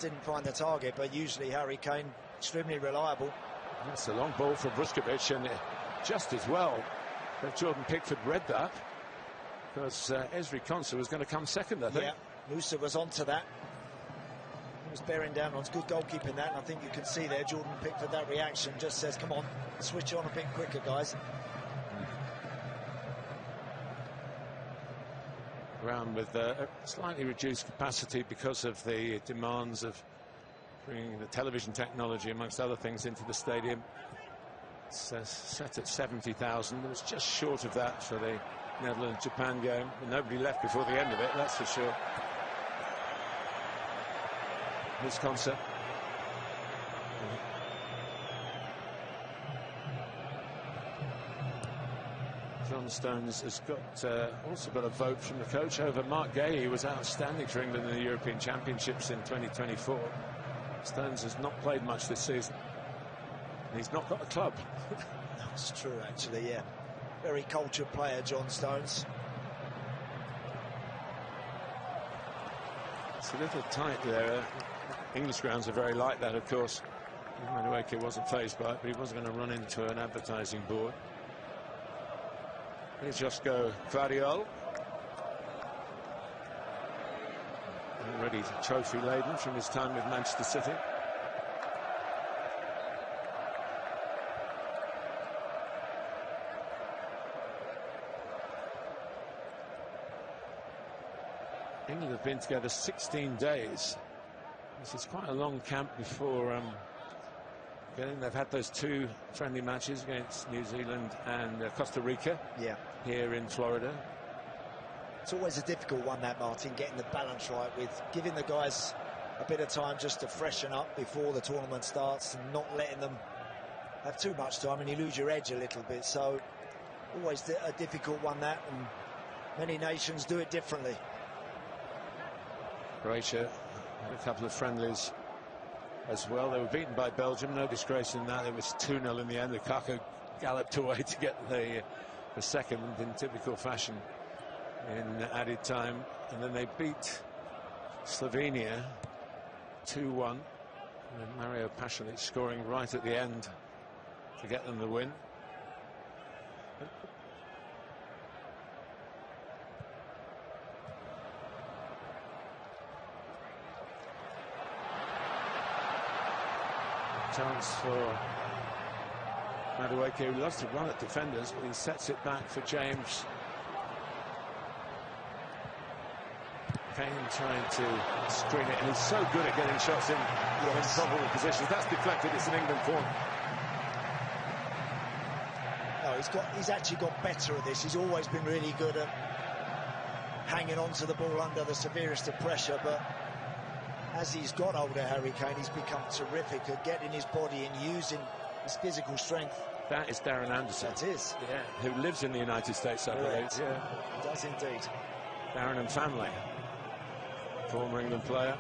Didn't find the target, but usually Harry Kane extremely reliable. That's a long ball from Vuskovic, and just as well that Jordan Pickford read that, because Ezri Konsa was going to come second, I think. Yeah, Musa was onto that. He was bearing down on good goalkeeping that, and I think you can see there Jordan Pickford, that reaction just says, come on, switch on a bit quicker, guys. Ground with a slightly reduced capacity because of the demands of bringing the television technology, amongst other things, into the stadium. It's set at 70,000. It was just short of that for the Netherlands-Japan game. But nobody left before the end of it, that's for sure. This concept. John Stones has got also got a vote from the coach over Mark Gay. He was outstanding for England in the European Championships in 2024. Stones has not played much this season. And he's not got a club. That's true, actually, yeah. Very cultured player, John Stones. It's a little tight there. English grounds are very like that, of course. Madueke wasn't fazed by it, but he wasn't going to run into an advertising board. Here's Josko Gvardiol. Already trophy laden from his time with Manchester City. England have been together 16 days. This is quite a long camp before getting. They've had those 2 friendly matches against New Zealand and Costa Rica. Yeah. Here in Florida. It's always a difficult one, that, Martin, getting the balance right with giving the guys a bit of time just to freshen up before the tournament starts and not letting them have too much time, and you lose your edge a little bit. So always a difficult one, that, and many nations do it differently. Croatia had a couple of friendlies as well. They were beaten by Belgium, no disgrace in that. It was 2-0 in the end. Lukaku galloped away to get the second in typical fashion in added time, and then they beat Slovenia 2-1, and Mario Pasalic scoring right at the end to get them the win. Chance for Madueke, who loves to run at defenders, but he sets it back for James. Kane trying to screen it, and he's so good at getting shots in improbable positions. That's deflected. It's an England corner. No, he's actually got better at this. He's always been really good at hanging on to the ball under the severest of pressure, but as he's got older, Harry Kane, he's become terrific at getting his body and using his physical strength. That is Darren Anderson. That is. Yeah. Who lives in the United States, I believe. Yeah, he does indeed. Darren and family. Former England player.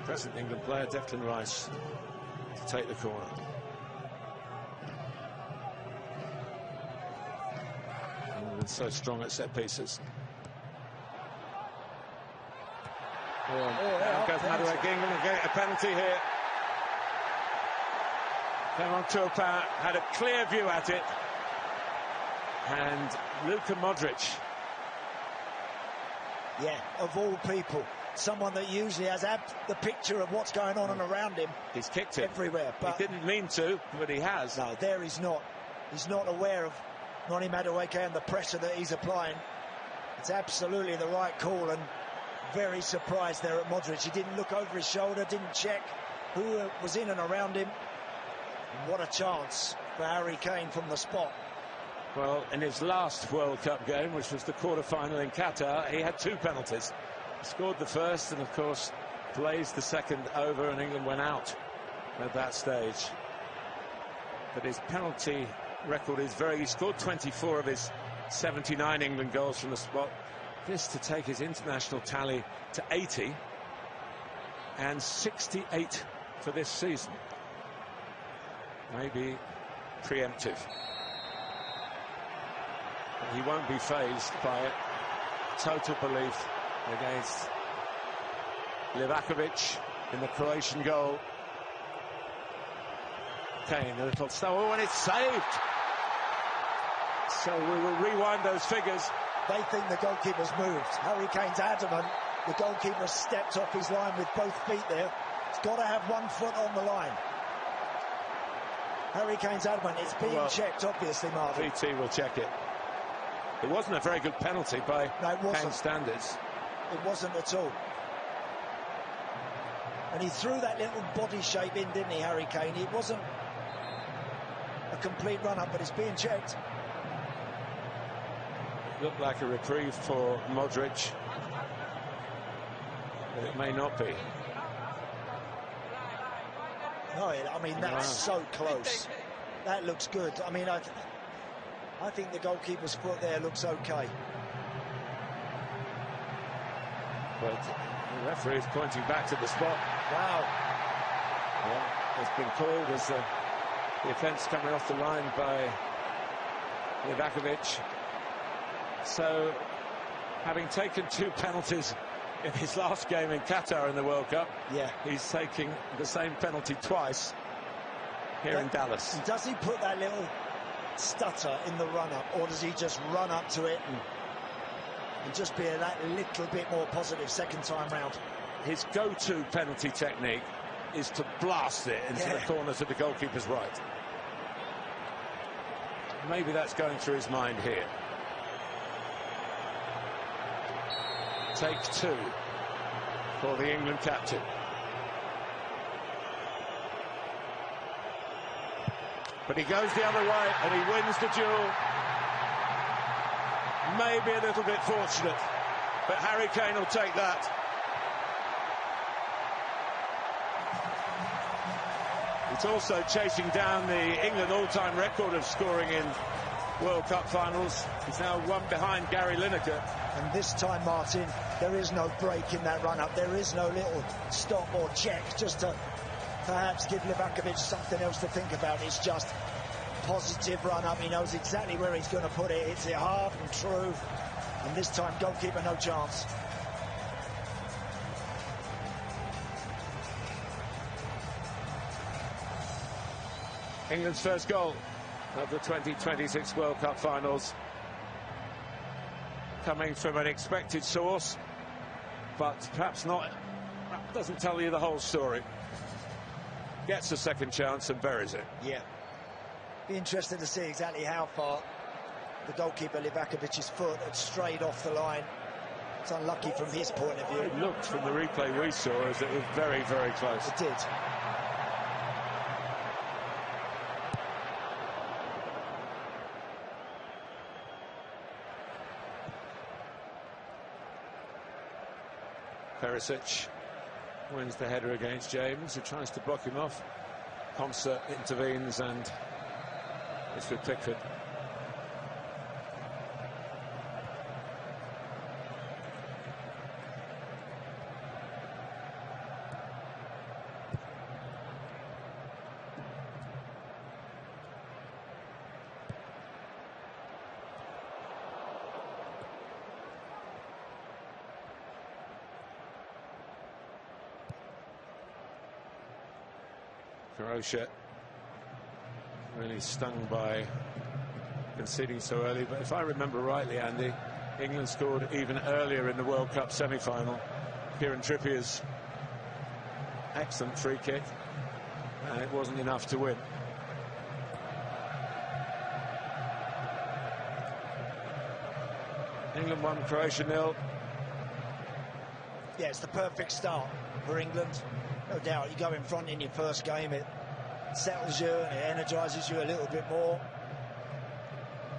Present England player, Declan Rice, to take the corner. England so strong at set pieces. Down goes Madueke. England will get a penalty here. Clement Turpin had a clear view at it, and Luka Modric. Yeah, of all people, someone that usually has the picture of what's going on and around him. He's kicked it everywhere, but he didn't mean to, but he has. No, there he's not. He's not aware of Noni Madueke and the pressure that he's applying. It's absolutely the right call, and very surprised there at Modric. He didn't look over his shoulder, didn't check who was in and around him. And what a chance for Harry Kane from the spot. Well, in his last World Cup game, which was the quarter-final in Qatar, he had 2 penalties. He scored the first and, of course, blazed the second over, and England went out at that stage. But his penalty record is he scored 24 of his 79 England goals from the spot. This to take his international tally to 80 and 68 for this season. Maybe preemptive. But he won't be fazed by it. Total belief against Livakovic in the Croatian goal. Kane, a little slow, and it's saved. So we will rewind those figures. They think the goalkeeper's moved. Harry Kane's adamant. The goalkeeper stepped off his line with both feet there. He's got to have 1 foot on the line. Harry Kane's adamant. It's being checked, obviously, Marvin. VT will check it. It wasn't a very good penalty by Kane's standards. It wasn't at all. And he threw that little body shape in, didn't he, Harry Kane? It wasn't a complete run-up, but it's being checked. Looked like a reprieve for Modric, but it may not be. No, I mean, that's so close. That looks good. I mean, I think the goalkeeper's foot there looks okay. But the referee is pointing back to the spot. Wow. Well, it's been called as the offence coming off the line by Livakovic. So, having taken 2 penalties in his last game in Qatar in the World Cup, he's taking the same penalty twice here in Dallas. Does he put that little stutter in the run-up, or does he just run up to it and just be that little bit more positive second time round? His go-to penalty technique is to blast it into the corner to the goalkeeper's right. Maybe that's going through his mind here. Take 2 for the England captain. But he goes the other way and he wins the duel. Maybe a little bit fortunate, but Harry Kane will take that. It's also chasing down the England all-time record of scoring in World Cup finals. He's now 1 behind Gary Lineker. And this time, Martin, there is no break in that run-up. There is no little stop or check just to perhaps give Livakovic something else to think about. It's just positive run-up. He knows exactly where he's going to put it. Hits it hard and true. And this time, goalkeeper, no chance. England's first goal of the 2026 World Cup finals, coming from an expected source, but perhaps not. Doesn't tell you the whole story. Gets a second chance and buries it. Yeah. Be interested to see exactly how far the goalkeeper Livakovic's foot had strayed off the line. It's unlucky from his point of view. It looked from the replay we saw as it was very, very close. It did. Perisic wins the header against James, who tries to block him off. Comser intervenes, and it's with Pickford. Croatia really stung by conceding so early, but if I remember rightly, Andy, England scored even earlier in the World Cup semi-final. Kieran Trippier's excellent free kick, and it wasn't enough to win. England 1, Croatia 0. Yeah, it's the perfect start for England. No doubt, you go in front in your first game, it settles you and it energises you a little bit more.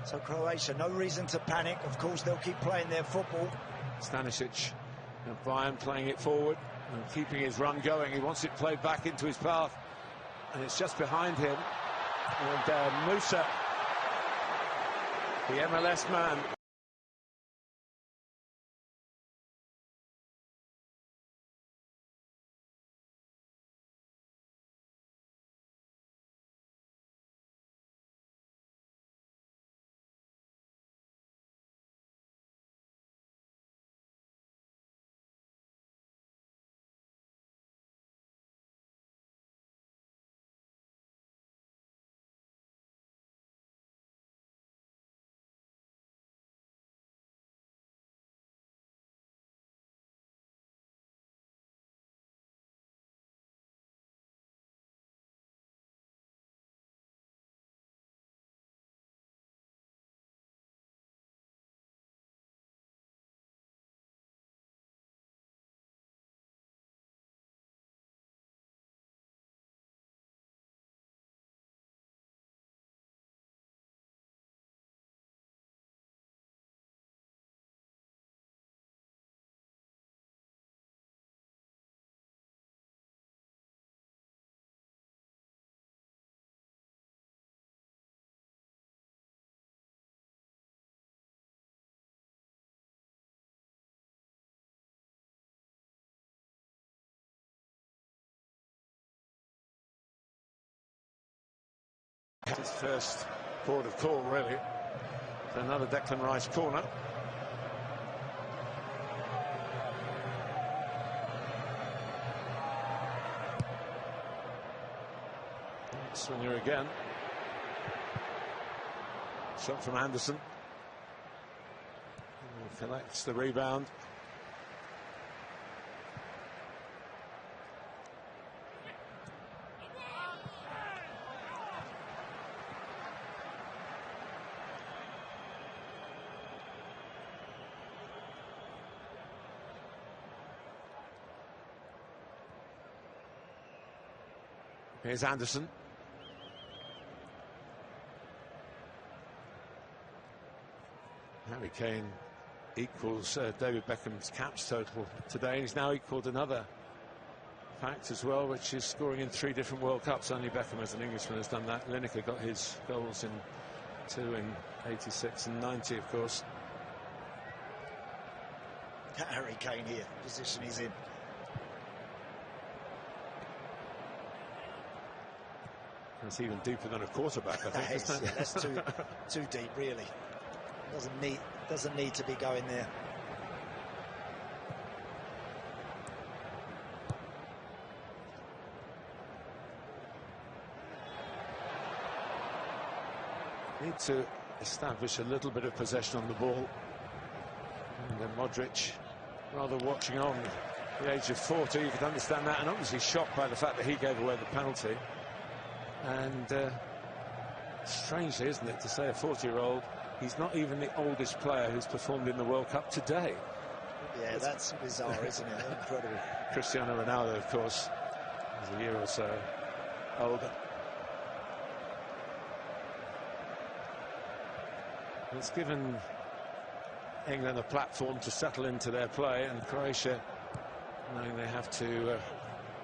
So Croatia, no reason to panic. Of course, they'll keep playing their football. Stanisic and Bayern playing it forward and keeping his run going. He wants it played back into his path, and it's just behind him. And Musa, the MLS man, His first port of call, really. So another Declan Rice corner. Swinger again. Shot from Anderson. Collects the rebound. Here's Anderson. Harry Kane equals David Beckham's caps total today. He's now equaled another fact as well, which is scoring in 3 different World Cups. Only Beckham as an Englishman has done that. Lineker got his goals in 2 in 86 and 90, of course. Harry Kane here, position he's in. That's even deeper than a quarterback, I think. Yeah, that's too deep, really. Doesn't need to be going there. Need to establish a little bit of possession on the ball. And then Modric, rather watching on at the age of 40, you could understand that, and obviously shocked by the fact that he gave away the penalty. And strangely, isn't it, to say a 40-year-old, he's not even the oldest player who's performed in the World Cup today. Yeah, that's bizarre, isn't it? Incredible. Cristiano Ronaldo, of course, is a year or so older. It's given England a platform to settle into their play, and Croatia, knowing they have to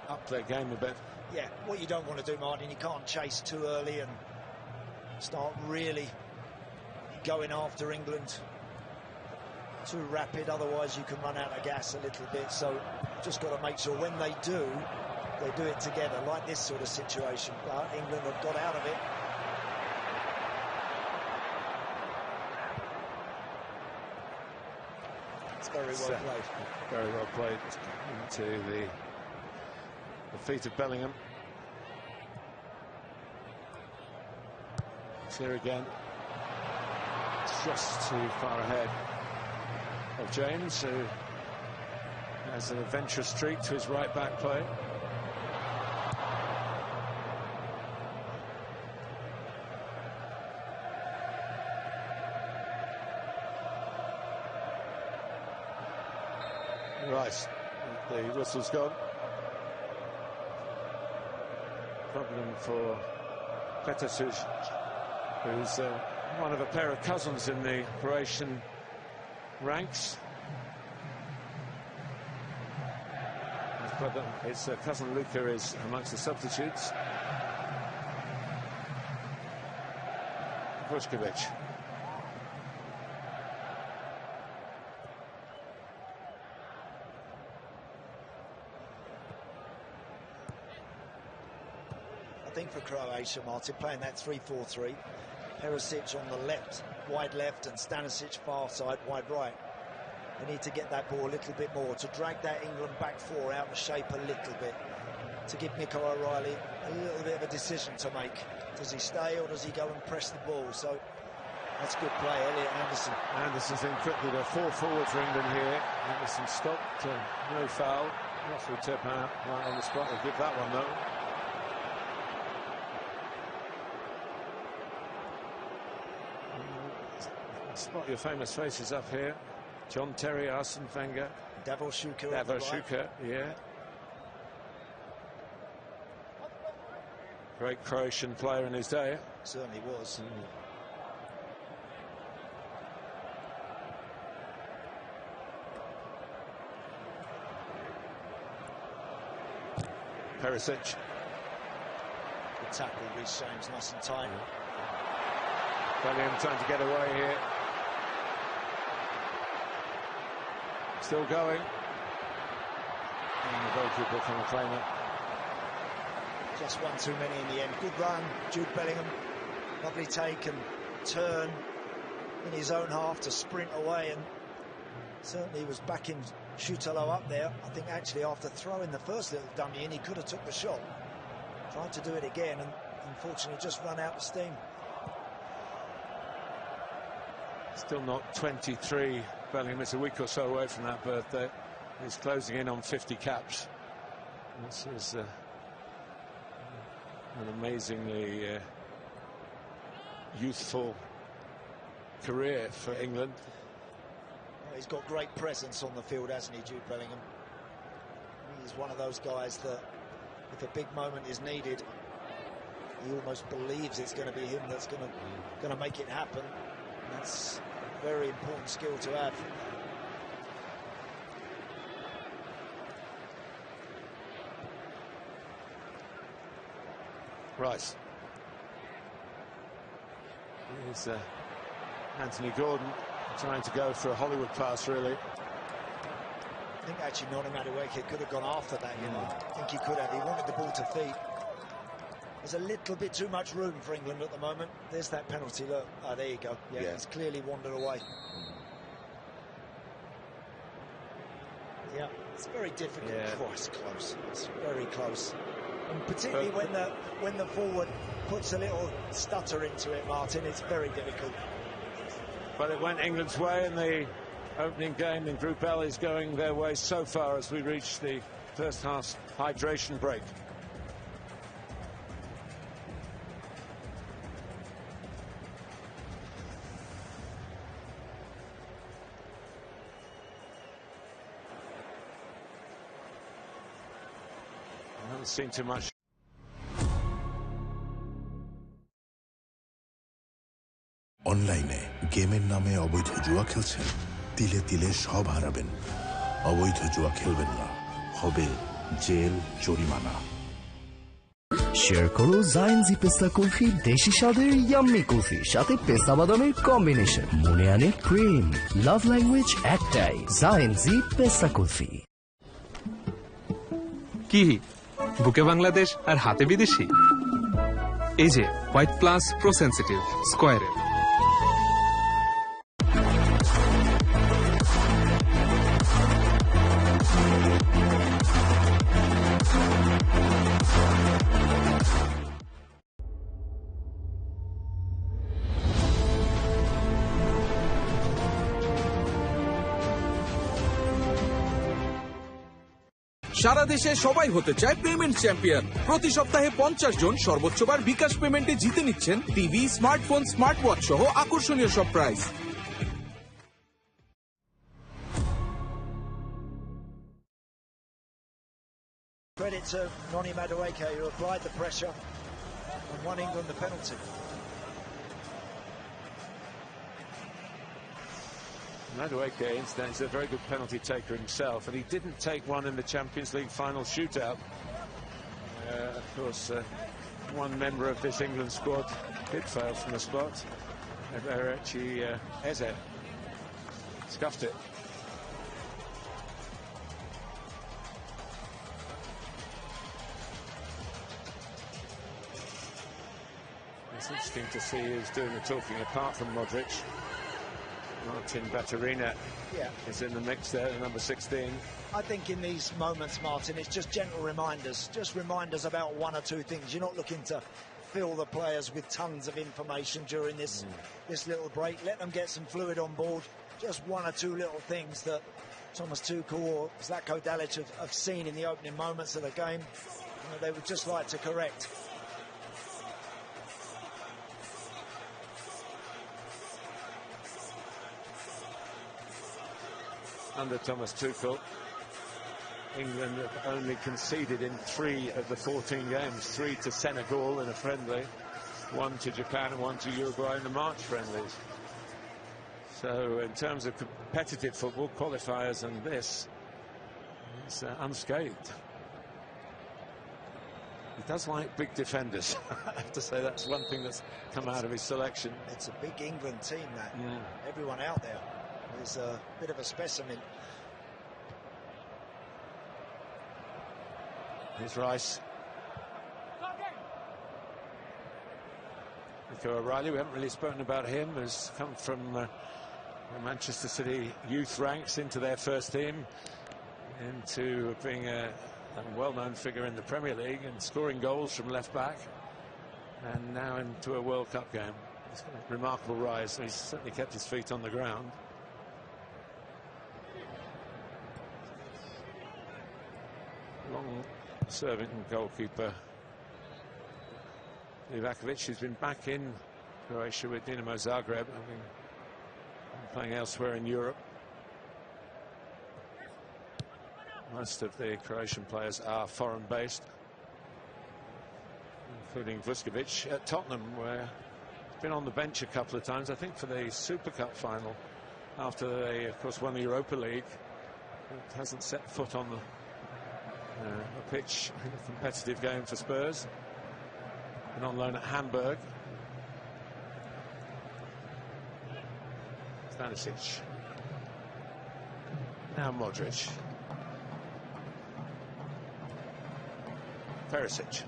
up their game a bit. Yeah, what you don't want to do, Martin, you can't chase too early and start really going after England too rapid, otherwise you can run out of gas a little bit. So just got to make sure when they do it together, like this sort of situation. But England have got out of it. It's very well played. Very well played into the feet of Bellingham. It's here again. It's just too far ahead of James, who has an adventurous streak to his right back play. Right, the whistle's gone. Problem for Petasic, who's one of a pair of cousins in the Croatian ranks. His cousin Luka is amongst the substitutes. Vučković. I think for Croatia, Martin, playing that 3-4-3, Perisic on the left, wide left, and Stanisic far side, wide right. They need to get that ball a little bit more, to drag that England back four out of shape a little bit, to give Nico O'Reilly a little bit of a decision to make. Does he stay or does he go and press the ball? So that's good play, Elliot Anderson. Anderson's in quickly, they're 4 forward for England here. Anderson stopped, no foul. Referee tip out right on the spot. They'll give that one though. Spot your famous faces up here. John Terry, Arsene Wenger, Davor Šuker. Yeah. Great Croatian player in his day. Certainly was. Perisic. Good tackle, Reece James, nice and tight. Bellingham trying to get away here. Still going. And the goalkeeper can claim it. Just one too many in the end. Good run, Jude Bellingham. Lovely take and turn in his own half to sprint away, and certainly he was backing Shutalo up there. I think actually after throwing the first little dummy in, he could have took the shot. Tried to do it again and unfortunately just run out of steam. Still not 23. Bellingham is a week or so away from that birthday. He's closing in on 50 caps. This is an amazingly youthful career for England. Well, he's got great presence on the field, hasn't he, Jude Bellingham? He's one of those guys that if a big moment is needed, he almost believes it's going to be him that's going to make it happen. And that's a very important skill to have. Right. Here's Anthony Gordon trying to go for a Hollywood pass, really. I think actually Noni Madueke could have gone after that, you know. I think he could have. He wanted the ball to feet. There's a little bit too much room for England at the moment. There's that penalty, look. Oh, there you go. Yeah, he's clearly wandered away. Yeah, it's very difficult. Yeah. Oh, it's close. It's very close. And particularly when the forward puts a little stutter into it, Martin, it's very difficult. But it went England's way in the opening game, and Group L is going their way so far as we reach the first half hydration break. I haven't seen too much. অনলাইনে গেমের নামে অবৈধ জুয়া খেলছেন, তিলে তিলে সব হারাবেন। অবৈধ জুয়া খেলবেন না, হবে জেল, জরিমানা। শেয়ার করো জায়েন্জি পেস্তা কুলফি, দেশি স্বাদের ইয়াম্মি কুলফি, সাথে পেস্তা বাদামের কম্বিনেশন, মনে আনে প্রেম। লাভ ল্যাঙ্গুয়েজ একটাই, জায়েন্জি পেস্তা কুলফি। কি বুকে বাংলাদেশ আর হাতে বিদেশি? এই যে হোয়াইট প্লাস প্রো সেনসিটিভ স্কয়ারের। সারা দেশে সবাই হতে চায় পেমেন্ট চ্যাম্পিয়ন। প্রতি সপ্তাহে 50 জন সর্বোচ্চবার বিকাশ পেমেন্টে জিতে নিচ্ছেন টিভি, স্মার্টফোন, স্মার্ট ওয়াচ সহ আকর্ষণীয় সব prize. Credit to Noni Madueke, who applied the pressure and won England the penalty. Madueke, incidentally, is a very good penalty taker himself, and he didn't take one in the Champions League final shootout. Of course, one member of this England squad did fail from the spot. Eberechi Eze scuffed it. It's interesting to see who's doing the talking apart from Modric. Martin Baturina is in the mix there, number 16. I think in these moments, Martin, it's just gentle reminders about one or two things. You're not looking to fill the players with tons of information during this little break. Let them get some fluid on board. Just one or two little things that Thomas Tuchel or Zlatko Dalic have seen in the opening moments of the game. They would just like to correct. Under Thomas Tuchel, England have only conceded in 3 of the 14 games, 3 to Senegal in a friendly, 1 to Japan and 1 to Uruguay in the March friendlies. So in terms of competitive football, qualifiers and this, it's unscathed. He does like big defenders. I have to say that's one thing that's come out of his selection. It's a big England team, that. Everyone out there is a bit of a specimen. Here's Rice. Nico O'Reilly, we haven't really spoken about him, has come from the Manchester City youth ranks into their first team, into being a well-known figure in the Premier League and scoring goals from left back, and now into a World Cup game. It's got a remarkable rise. He's certainly kept his feet on the ground. Long-serving goalkeeper Livakovic, who's been back in Croatia with Dinamo Zagreb, having playing elsewhere in Europe. Most of the Croatian players are foreign-based, including Vuskovic at Tottenham, where he's been on the bench a couple of times, I think for the Super Cup final, after they, of course, won the Europa League. It hasn't set foot on the pitch in a competitive game for Spurs. And on loan at Hamburg. Stanisic. Now Modric. Perisic.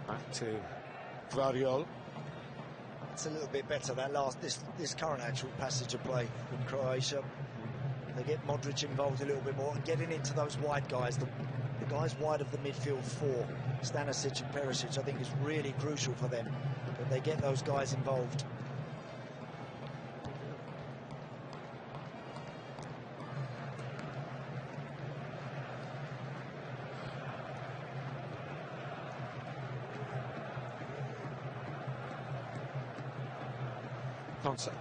Back to Guardiola. It's a little bit better, that this current actual passage of play from Croatia. They get Modric involved a little bit more and getting into those wide guys, the guys wide of the midfield four, Stanisic and Perisic, I think is really crucial for them, that they get those guys involved. Konsa.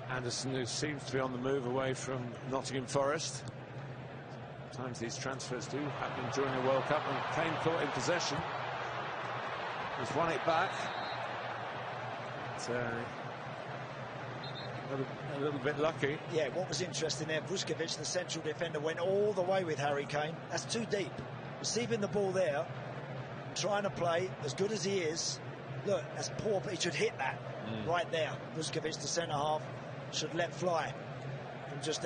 Anderson, who seems to be on the move away from Nottingham Forest. Sometimes these transfers do happen during a World Cup, and Kane caught in possession. He's won it back. A little bit lucky. Yeah, what was interesting there, Vuskovic, the central defender, went all the way with Harry Kane. That's too deep. Receiving the ball there, trying to play as good as he is. Look, that's poor, but he should hit that right there. Vuskovic, the centre half, should let fly from just